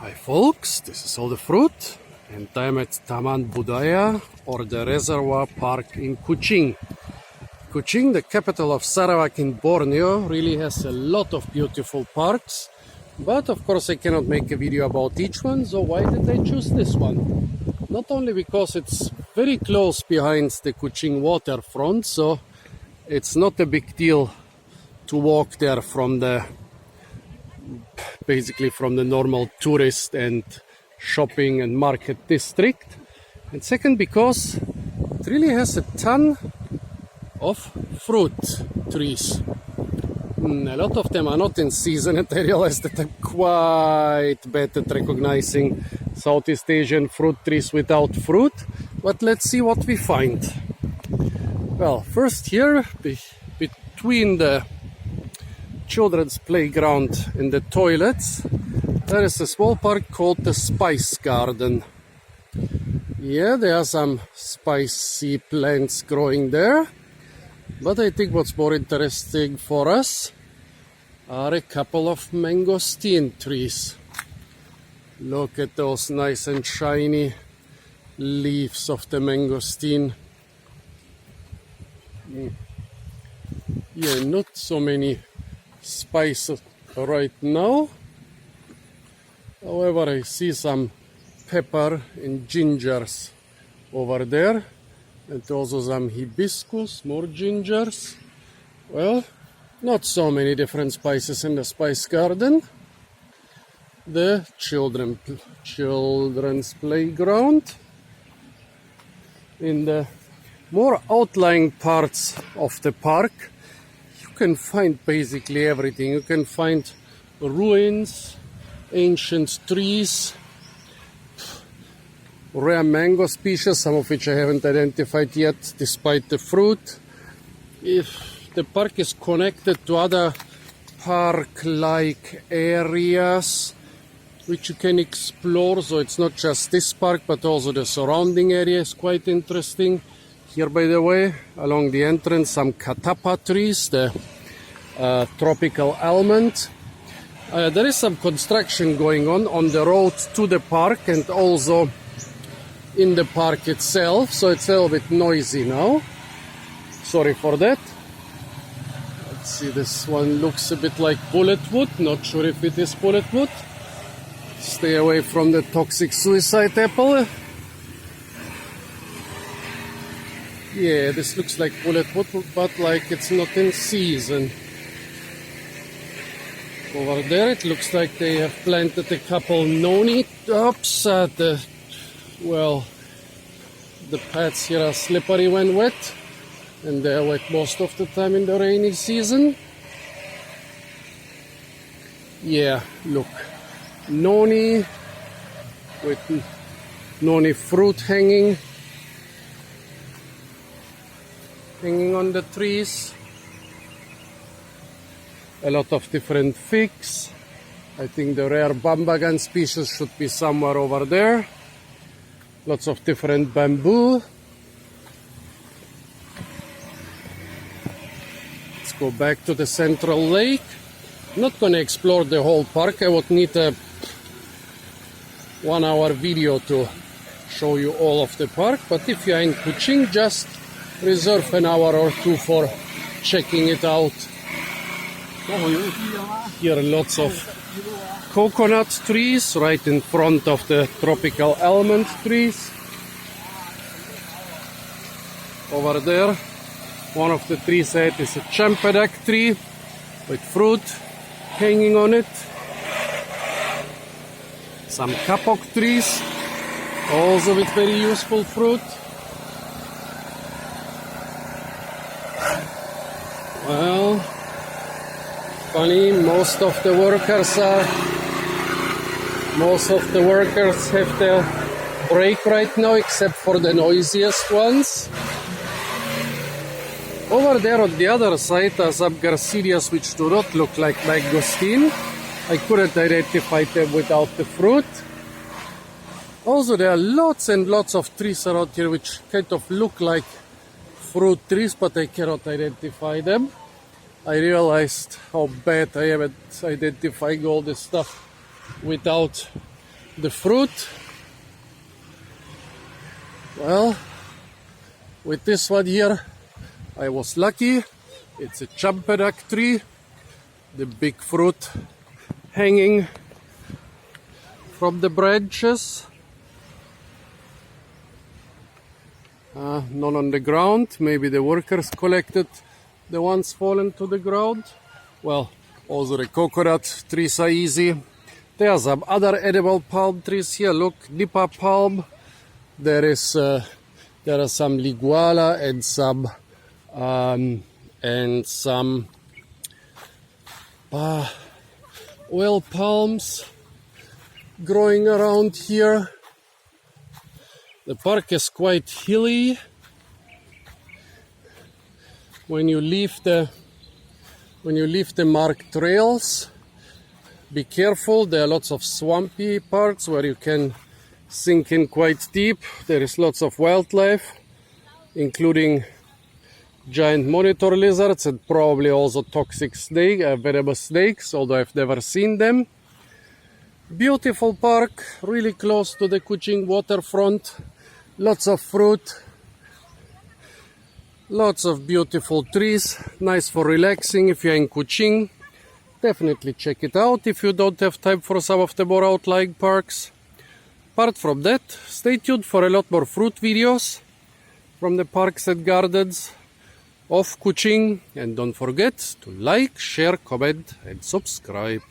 Hi folks, this is all the fruit and I'm at Taman Budaya or the Reservoir Park in Kuching. Kuching, the capital of Sarawak in Borneo, really has a lot of beautiful parks, but of course I cannot make a video about each one, so why did I choose this one? Not only because it's very close behind the Kuching waterfront, so it's not a big deal to walk there from the normal tourist and shopping and market district, and second because it really has a ton of fruit trees. A lot of them are not in season, and I realized that I'm quite bad at recognizing Southeast Asian fruit trees without fruit, but let's see what we find. Well, first here between the children's playground and the toilets, there is a small park called the Spice Garden. Yeah, there are some spicy plants growing there, but I think what's more interesting for us are a couple of mangosteen trees. Look at those nice and shiny leaves of the mangosteen. Yeah, not so many spices right now. However, I see some pepper and gingers over there, and also some hibiscus, more gingers. Well, not so many different spices in the spice garden. The children's playground. In the more outlying parts of the park, you can find basically everything. You can find ruins, ancient trees, rare mango species, some of which I haven't identified yet despite the fruit. If the park is connected to other park-like areas which you can explore, so it's not just this park but also the surrounding area is quite interesting. Here, by the way, along the entrance, some katapa trees, the tropical almond. There is some construction going on the road to the park and also in the park itself, so it's a little bit noisy now. Sorry for that. Let's see, this one looks a bit like bullet wood. Not sure if it is bullet wood. Stay away from the toxic suicide apple. Yeah, this looks like bullet wood, but like it's not in season. Over there it looks like they have planted a couple noni tops. The paths here are slippery when wet, and they're wet most of the time in the rainy season. Yeah, look, noni with noni fruit hanging on the trees. A lot of different figs. I think the rare bambagan species should be somewhere over there. Lots of different bamboo. Let's go back to the central lake. I'm not going to explore the whole park. I would need a 1-hour video to show you all of the park, but if you're in Kuching, just reserve an hour or two for checking it out. Here are lots of coconut trees right in front of the tropical almond trees. Over there, one of the trees head is a champedak tree with fruit hanging on it. Some kapok trees, also with very useful fruit. Well, funny, most of the workers have their break right now, except for the noisiest ones. Over there on the other side are some garcinias which do not look like mangosteen. I couldn't identify them without the fruit. Also, there are lots and lots of trees around here which kind of look like fruit trees, but I cannot identify them. I realized how bad I am at identifying all this stuff without The fruit, well, with this one here, I was lucky. It's a champedak tree, the big fruit hanging from the branches. None on the ground. Maybe the workers collected the ones fallen to the ground. Well, also the coconut trees are easy. There are some other edible palm trees here. Look, nipa palm. There are some liguala and some oil palms growing around here. The park is quite hilly. When you leave the marked trails, be careful. There are lots of swampy parts where you can sink in quite deep. There is lots of wildlife, including giant monitor lizards and probably also toxic venomous snakes, although I've never seen them. Beautiful park, really close to the Kuching waterfront. Lots of fruit, lots of beautiful trees, nice for relaxing if you're in Kuching. Definitely check it out if you don't have time for some of the more outlying parks. Apart from that, stay tuned for a lot more fruit videos from the parks and gardens of Kuching. And don't forget to like, share, comment and subscribe.